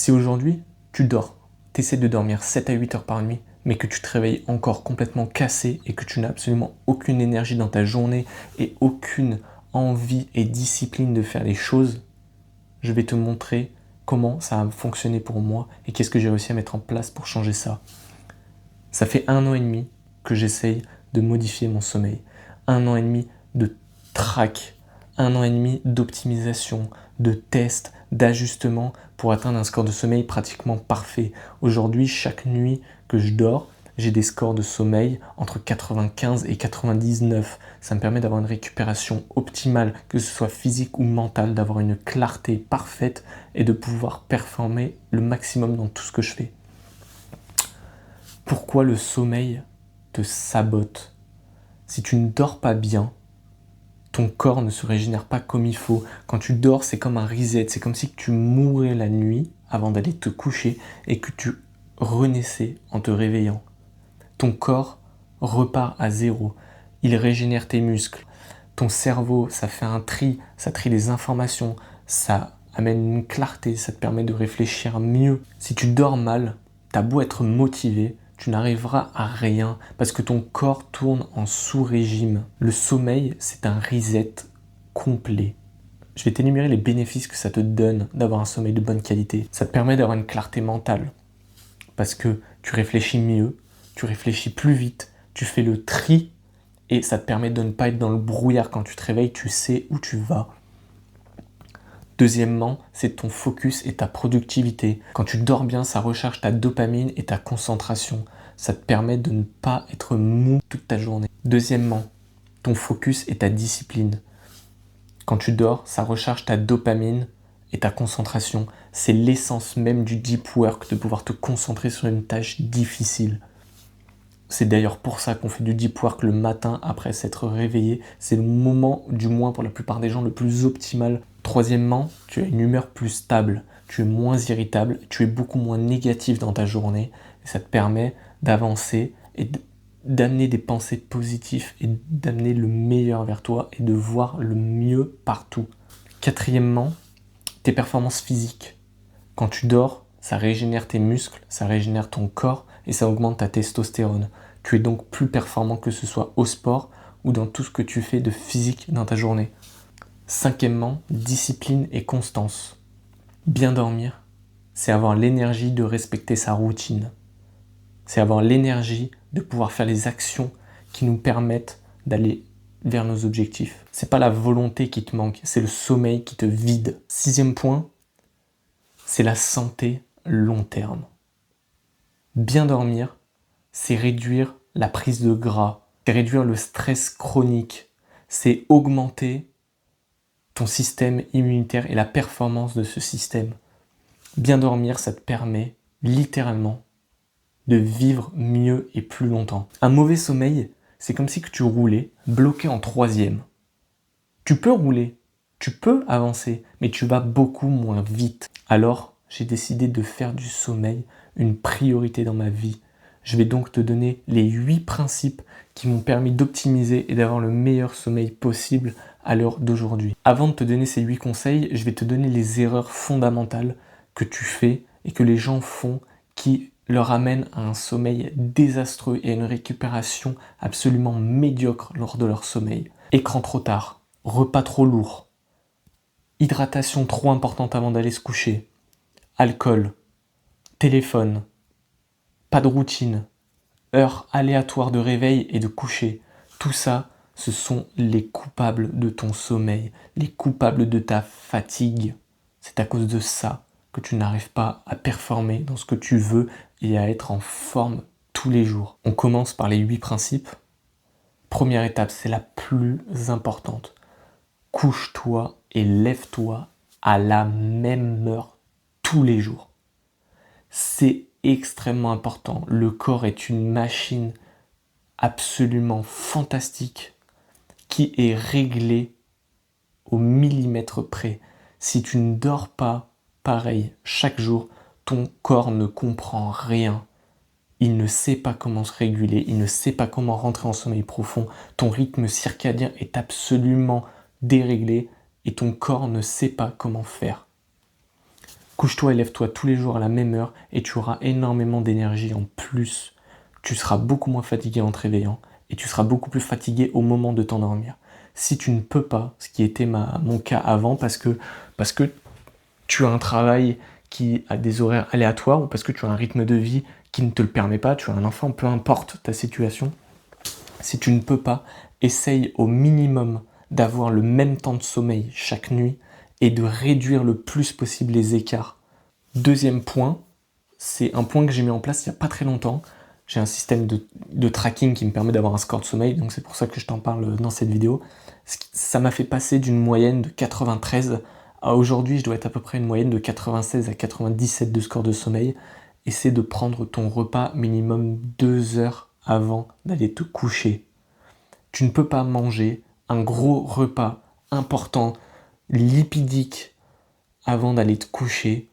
Si aujourd'hui, tu dors, tu essaies de dormir 7 à 8 heures par nuit, mais que tu te réveilles encore complètement cassé et que tu n'as absolument aucune énergie dans ta journée et aucune envie et discipline de faire les choses, je vais te montrer comment ça a fonctionné pour moi et qu'est-ce que j'ai réussi à mettre en place pour changer ça. Ça fait 1 an et demi que j'essaye de modifier mon sommeil. 1 an et demi de track, 1 an et demi d'optimisation, de tests, d'ajustements pour atteindre un score de sommeil pratiquement parfait. Aujourd'hui, chaque nuit que je dors, j'ai des scores de sommeil entre 95 et 99. Ça me permet d'avoir une récupération optimale, que ce soit physique ou mentale, d'avoir une clarté parfaite et de pouvoir performer le maximum dans tout ce que je fais. Pourquoi le sommeil te sabote? Si tu ne dors pas bien, ton corps ne se régénère pas comme il faut. Quand tu dors, c'est comme un reset. C'est comme si tu mourais la nuit avant d'aller te coucher et que tu renaissais en te réveillant. Ton corps repart à zéro. Il régénère tes muscles. Ton cerveau, ça fait un tri. Ça trie les informations. Ça amène une clarté. Ça te permet de réfléchir mieux. Si tu dors mal, t'as beau être motivé, tu n'arriveras à rien parce que ton corps tourne en sous-régime. Le sommeil, c'est un reset complet. Je vais t'énumérer les bénéfices que ça te donne d'avoir un sommeil de bonne qualité. Ça te permet d'avoir une clarté mentale parce que tu réfléchis mieux, tu réfléchis plus vite, tu fais le tri et ça te permet de ne pas être dans le brouillard quand tu te réveilles, tu sais où tu vas. Deuxièmement, c'est ton focus et ta productivité. Quand tu dors bien, ça recharge ta dopamine et ta concentration. Ça te permet de ne pas être mou toute ta journée. Deuxièmement, ton focus et ta discipline. Quand tu dors, ça recharge ta dopamine et ta concentration. C'est l'essence même du deep work, de pouvoir te concentrer sur une tâche difficile. C'est d'ailleurs pour ça qu'on fait du deep work le matin après s'être réveillé. C'est le moment, du moins pour la plupart des gens, le plus optimal. Troisièmement, tu as une humeur plus stable, tu es moins irritable, tu es beaucoup moins négatif dans ta journée. Et ça te permet d'avancer et d'amener des pensées positives et d'amener le meilleur vers toi et de voir le mieux partout. Quatrièmement, tes performances physiques. Quand tu dors, ça régénère tes muscles, ça régénère ton corps et ça augmente ta testostérone. Tu es donc plus performant que ce soit au sport ou dans tout ce que tu fais de physique dans ta journée. Cinquièmement, discipline et constance. Bien dormir, c'est avoir l'énergie de respecter sa routine. C'est avoir l'énergie de pouvoir faire les actions qui nous permettent d'aller vers nos objectifs. C'est pas la volonté qui te manque, c'est le sommeil qui te vide. Sixième point, c'est la santé long terme. Bien dormir, c'est réduire la prise de gras, c'est réduire le stress chronique, c'est augmenter ton système immunitaire et la performance de ce système. Bien dormir, ça te permet littéralement de vivre mieux et plus longtemps. Un mauvais sommeil, c'est comme si que tu roulais bloqué en troisième. Tu peux rouler, tu peux avancer, mais tu vas beaucoup moins vite. Alors, j'ai décidé de faire du sommeil une priorité dans ma vie. Je vais donc te donner les 8 principes qui m'ont permis d'optimiser et d'avoir le meilleur sommeil possible à l'heure d'aujourd'hui. Avant de te donner ces 8 conseils, je vais te donner les erreurs fondamentales que tu fais et que les gens font qui leur amènent à un sommeil désastreux et à une récupération absolument médiocre lors de leur sommeil. Écran trop tard, repas trop lourd, hydratation trop importante avant d'aller se coucher, alcool, téléphone, pas de routine, heure aléatoire de réveil et de coucher. Tout ça, ce sont les coupables de ton sommeil, les coupables de ta fatigue. C'est à cause de ça que tu n'arrives pas à performer dans ce que tu veux et à être en forme tous les jours. On commence par les 8 principes. Première étape, c'est la plus importante. Couche-toi et lève-toi à la même heure tous les jours. C'est extrêmement important. Le corps est une machine absolument fantastique qui est réglée au millimètre près. Si tu ne dors pas pareil chaque jour, ton corps ne comprend rien. Il ne sait pas comment se réguler, il ne sait pas comment rentrer en sommeil profond. Ton rythme circadien est absolument déréglé et ton corps ne sait pas comment faire. Couche-toi et lève-toi tous les jours à la même heure et tu auras énormément d'énergie en plus. Tu seras beaucoup moins fatigué en te réveillant et tu seras beaucoup plus fatigué au moment de t'endormir. Si tu ne peux pas, ce qui était mon cas avant, parce que tu as un travail qui a des horaires aléatoires ou parce que tu as un rythme de vie qui ne te le permet pas, tu as un enfant, peu importe ta situation, si tu ne peux pas, essaye au minimum d'avoir le même temps de sommeil chaque nuit et de réduire le plus possible les écarts. Deuxième point, c'est un point que j'ai mis en place il n'y a pas très longtemps. J'ai un système de tracking qui me permet d'avoir un score de sommeil, donc c'est pour ça que je t'en parle dans cette vidéo. Ça m'a fait passer d'une moyenne de 93 à aujourd'hui, je dois être à peu près une moyenne de 96 à 97 de score de sommeil. Essaie de prendre ton repas minimum 2 heures avant d'aller te coucher. Tu ne peux pas manger un gros repas important, lipidique, avant d'aller te coucher,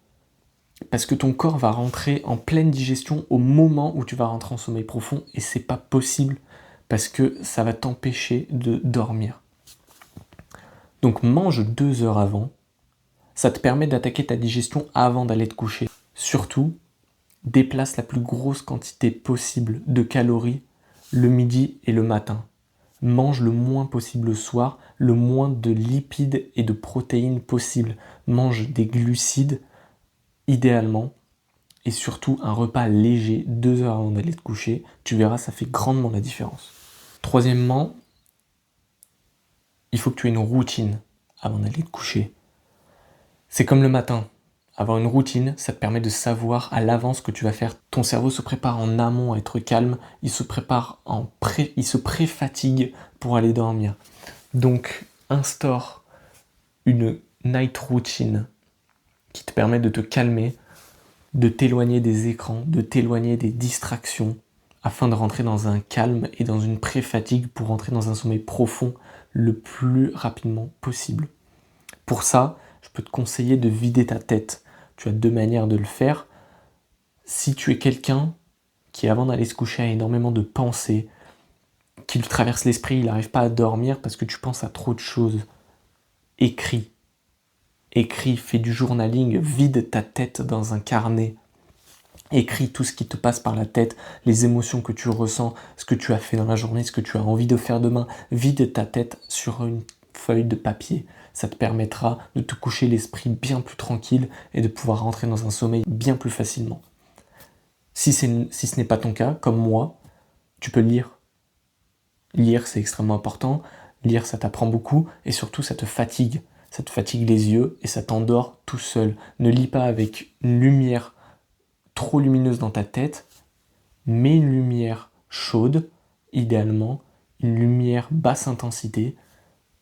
parce que ton corps va rentrer en pleine digestion au moment où tu vas rentrer en sommeil profond et c'est pas possible parce que ça va t'empêcher de dormir. Donc mange 2 heures avant, ça te permet d'attaquer ta digestion avant d'aller te coucher. Surtout, déplace la plus grosse quantité possible de calories le midi et le matin. Mange le moins possible le soir, le moins de lipides et de protéines possible. Mange des glucides, idéalement, et surtout un repas léger 2 heures avant d'aller te coucher. Tu verras, ça fait grandement la différence. Troisièmement, il faut que tu aies une routine avant d'aller te coucher. C'est comme le matin. Avoir une routine, ça te permet de savoir à l'avance ce que tu vas faire. Ton cerveau se prépare en amont à être calme, il se pré-fatigue pour aller dormir. Donc, instaure une night routine qui te permet de te calmer, de t'éloigner des écrans, de t'éloigner des distractions, afin de rentrer dans un calme et dans une pré-fatigue pour rentrer dans un sommeil profond le plus rapidement possible. Pour ça, je peux te conseiller de vider ta tête. Tu as 2 manières de le faire. Si tu es quelqu'un qui, avant d'aller se coucher, a énormément de pensées, qui lui traverse l'esprit, il n'arrive pas à dormir parce que tu penses à trop de choses, écris. Écris, fais du journaling, vide ta tête dans un carnet. Écris tout ce qui te passe par la tête, les émotions que tu ressens, ce que tu as fait dans la journée, ce que tu as envie de faire demain. Vide ta tête sur une feuille de papier. Ça te permettra de te coucher l'esprit bien plus tranquille et de pouvoir rentrer dans un sommeil bien plus facilement. Si ce n'est pas ton cas, comme moi, tu peux lire. Lire, c'est extrêmement important. Lire, ça t'apprend beaucoup et surtout, ça te fatigue. Ça te fatigue les yeux et ça t'endort tout seul. Ne lis pas avec une lumière trop lumineuse dans ta tête. Mets une lumière chaude, idéalement, une lumière basse intensité.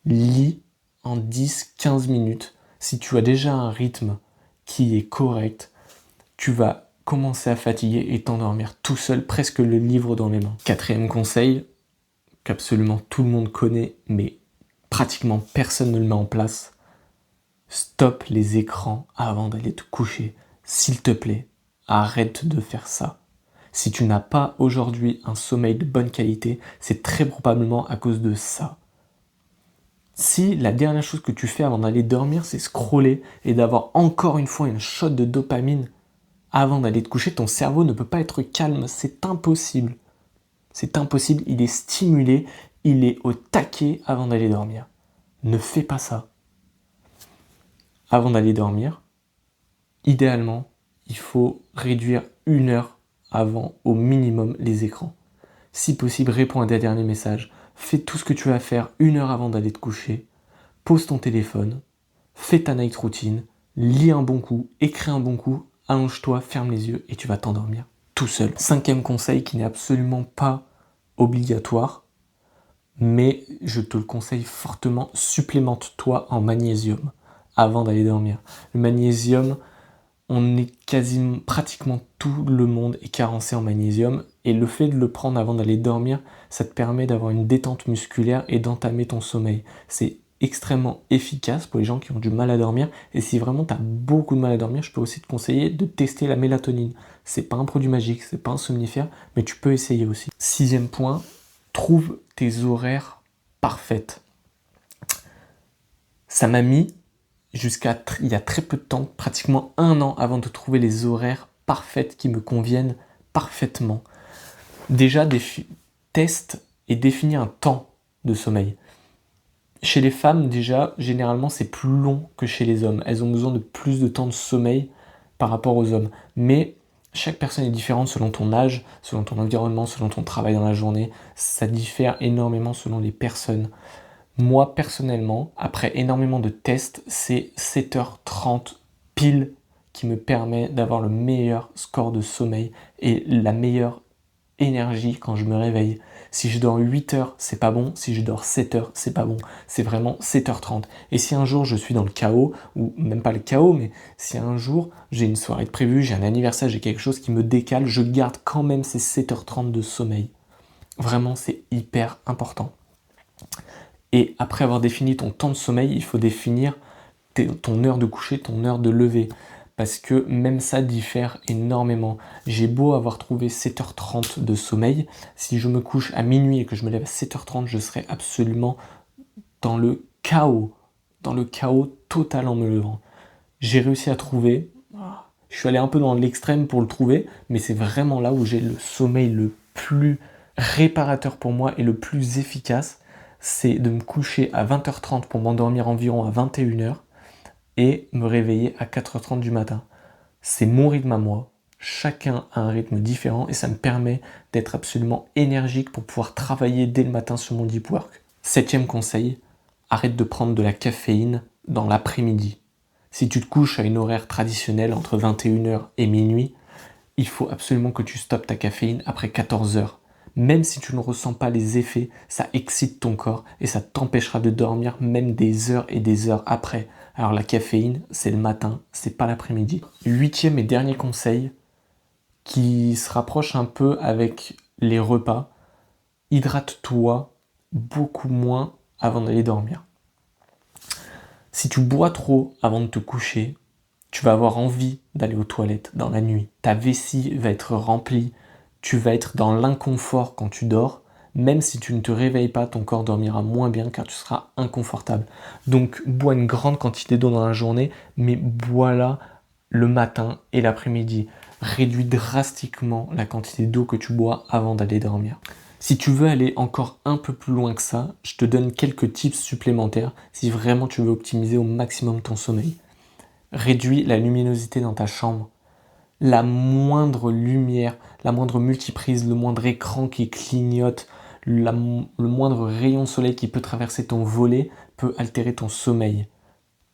Lis en 10-15 minutes. Si tu as déjà un rythme qui est correct, tu vas commencer à fatiguer et t'endormir tout seul, presque le livre dans les mains. 4e conseil, qu'absolument tout le monde connaît, mais pratiquement personne ne le met en place. Stop les écrans avant d'aller te coucher. S'il te plaît, arrête de faire ça. Si tu n'as pas aujourd'hui un sommeil de bonne qualité, c'est très probablement à cause de ça. Si la dernière chose que tu fais avant d'aller dormir, c'est scroller et d'avoir encore une fois une shot de dopamine avant d'aller te coucher, ton cerveau ne peut pas être calme, c'est impossible. C'est impossible, il est stimulé, il est au taquet avant d'aller dormir. Ne fais pas ça. Avant d'aller dormir, idéalement, il faut réduire 1 heure avant au minimum les écrans. Si possible, réponds à des derniers messages. Fais tout ce que tu vas faire 1 heure avant d'aller te coucher. Pose ton téléphone, fais ta night routine, lis un bon coup, écris un bon coup, allonge-toi, ferme les yeux et tu vas t'endormir tout seul. 5e conseil qui n'est absolument pas obligatoire, mais je te le conseille fortement, supplémente-toi en magnésium avant d'aller dormir. Le magnésium, pratiquement tout le monde est carencé en magnésium et le fait de le prendre avant d'aller dormir, ça te permet d'avoir une détente musculaire et d'entamer ton sommeil. C'est extrêmement efficace pour les gens qui ont du mal à dormir et si vraiment tu as beaucoup de mal à dormir, je peux aussi te conseiller de tester la mélatonine. C'est pas un produit magique, c'est pas un somnifère, mais tu peux essayer aussi. 6e point, trouve tes horaires parfaites. Ça m'a mis il y a très peu de temps, pratiquement 1 an avant de trouver les horaires parfaits qui me conviennent parfaitement. Déjà, teste et définis un temps de sommeil. Chez les femmes, déjà, généralement, c'est plus long que chez les hommes. Elles ont besoin de plus de temps de sommeil par rapport aux hommes. Mais chaque personne est différente selon ton âge, selon ton environnement, selon ton travail dans la journée. Ça diffère énormément selon les personnes. Moi, personnellement, après énormément de tests, c'est 7h30 pile qui me permet d'avoir le meilleur score de sommeil et la meilleure énergie quand je me réveille. Si je dors 8 heures, c'est pas bon. Si je dors 7 heures, c'est pas bon. C'est vraiment 7h30. Et si un jour je suis dans le chaos, ou même pas le chaos, mais si un jour j'ai une soirée de prévue, j'ai un anniversaire, j'ai quelque chose qui me décale, je garde quand même ces 7h30 de sommeil. Vraiment, c'est hyper important. Et après avoir défini ton temps de sommeil, il faut définir ton heure de coucher, ton heure de lever. Parce que même ça diffère énormément. J'ai beau avoir trouvé 7h30 de sommeil, si je me couche à minuit et que je me lève à 7h30, je serai absolument dans le chaos total en me levant. J'ai réussi à trouver, je suis allé un peu dans l'extrême pour le trouver, mais c'est vraiment là où j'ai le sommeil le plus réparateur pour moi et le plus efficace, c'est de me coucher à 20h30 pour m'endormir environ à 21h et me réveiller à 4h30 du matin. C'est mon rythme à moi. Chacun a un rythme différent et ça me permet d'être absolument énergique pour pouvoir travailler dès le matin sur mon deep work. 7e conseil, arrête de prendre de la caféine dans l'après-midi. Si tu te couches à une horaire traditionnelle entre 21h et minuit, il faut absolument que tu stoppes ta caféine après 14h. Même si tu ne ressens pas les effets, ça excite ton corps et ça t'empêchera de dormir même des heures et des heures après. Alors la caféine, c'est le matin, c'est pas l'après-midi. 8e et dernier conseil, qui se rapproche un peu avec les repas, hydrate-toi beaucoup moins avant d'aller dormir. Si tu bois trop avant de te coucher, tu vas avoir envie d'aller aux toilettes dans la nuit. Ta vessie va être remplie, tu vas être dans l'inconfort quand tu dors. Même si tu ne te réveilles pas, ton corps dormira moins bien car tu seras inconfortable. Donc bois une grande quantité d'eau dans la journée, mais bois-la le matin et l'après-midi. Réduis drastiquement la quantité d'eau que tu bois avant d'aller dormir. Si tu veux aller encore un peu plus loin que ça, je te donne quelques tips supplémentaires si vraiment tu veux optimiser au maximum ton sommeil. Réduis la luminosité dans ta chambre. La moindre lumière, la moindre multiprise, le moindre écran qui clignote, le moindre rayon de soleil qui peut traverser ton volet peut altérer ton sommeil.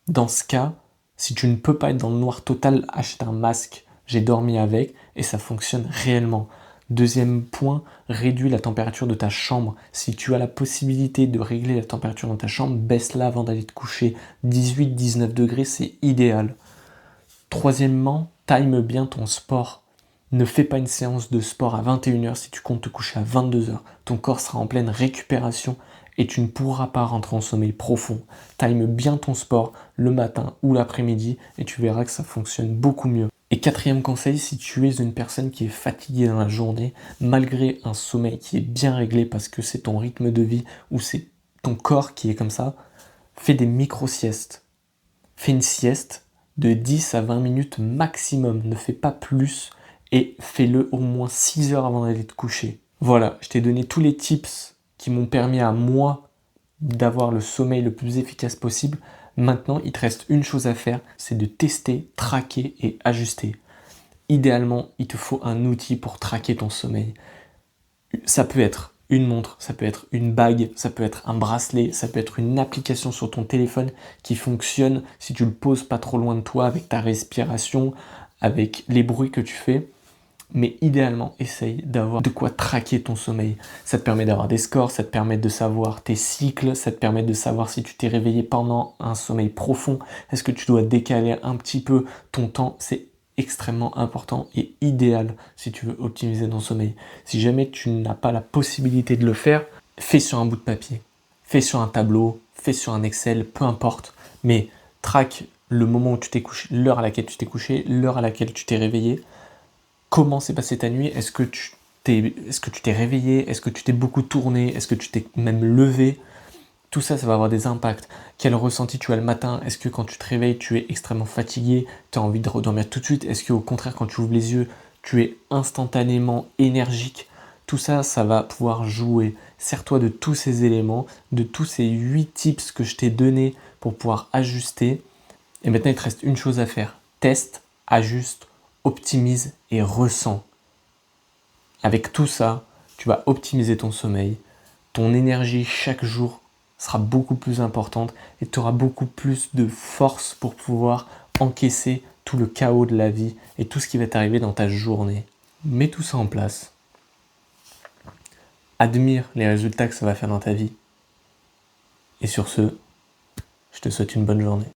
Dans ce cas, si tu ne peux pas être dans le noir total, achète un masque. J'ai dormi avec et ça fonctionne réellement. Deuxième point, réduis la température de ta chambre. Si tu as la possibilité de régler la température dans ta chambre, baisse-la avant d'aller te coucher. 18-19 degrés, c'est idéal. Troisièmement, time bien ton sport. Ne fais pas une séance de sport à 21h si tu comptes te coucher à 22h. Ton corps sera en pleine récupération et tu ne pourras pas rentrer en sommeil profond. Time bien ton sport le matin ou l'après-midi et tu verras que ça fonctionne beaucoup mieux. Et 4e conseil, si tu es une personne qui est fatiguée dans la journée, malgré un sommeil qui est bien réglé parce que c'est ton rythme de vie ou c'est ton corps qui est comme ça, fais des micro-siestes. Fais une sieste de 10 à 20 minutes maximum, ne fais pas plus et fais-le au moins 6 heures avant d'aller te coucher. Voilà, je t'ai donné tous les tips qui m'ont permis à moi d'avoir le sommeil le plus efficace possible. Maintenant, il te reste une chose à faire, c'est de tester, traquer et ajuster. Idéalement, il te faut un outil pour traquer ton sommeil. Ça peut être une montre, ça peut être une bague, ça peut être un bracelet, ça peut être une application sur ton téléphone qui fonctionne si tu le poses pas trop loin de toi avec ta respiration, avec les bruits que tu fais. Mais idéalement, essaye d'avoir de quoi traquer ton sommeil. Ça te permet d'avoir des scores, ça te permet de savoir tes cycles, ça te permet de savoir si tu t'es réveillé pendant un sommeil profond. Est-ce que tu dois décaler un petit peu ton temps? C'est extrêmement important et idéal si tu veux optimiser ton sommeil. Si jamais tu n'as pas la possibilité de le faire, fais sur un bout de papier, fais sur un tableau, fais sur un Excel, peu importe. Mais traque le moment où tu t'es couché, l'heure à laquelle tu t'es couché, l'heure à laquelle tu t'es réveillé. Comment s'est passée ta nuit? Est-ce que tu t'es réveillé? Est-ce que tu t'es beaucoup tourné? Est-ce que tu t'es même levé? Tout ça, ça va avoir des impacts. Quel ressenti tu as le matin? Est-ce que quand tu te réveilles, tu es extrêmement fatigué, tu as envie de redormir tout de suite? Est-ce qu'au contraire, quand tu ouvres les yeux, tu es instantanément énergique? Tout ça, ça va pouvoir jouer. Sers-toi de tous ces éléments, de tous ces 8 tips que je t'ai donnés pour pouvoir ajuster. Et maintenant, il te reste une chose à faire. Teste, ajuste, optimise et ressens. Avec tout ça, tu vas optimiser ton sommeil. Ton énergie chaque jour sera beaucoup plus importante et tu auras beaucoup plus de force pour pouvoir encaisser tout le chaos de la vie et tout ce qui va t'arriver dans ta journée. Mets tout ça en place. Admire les résultats que ça va faire dans ta vie. Et sur ce, je te souhaite une bonne journée.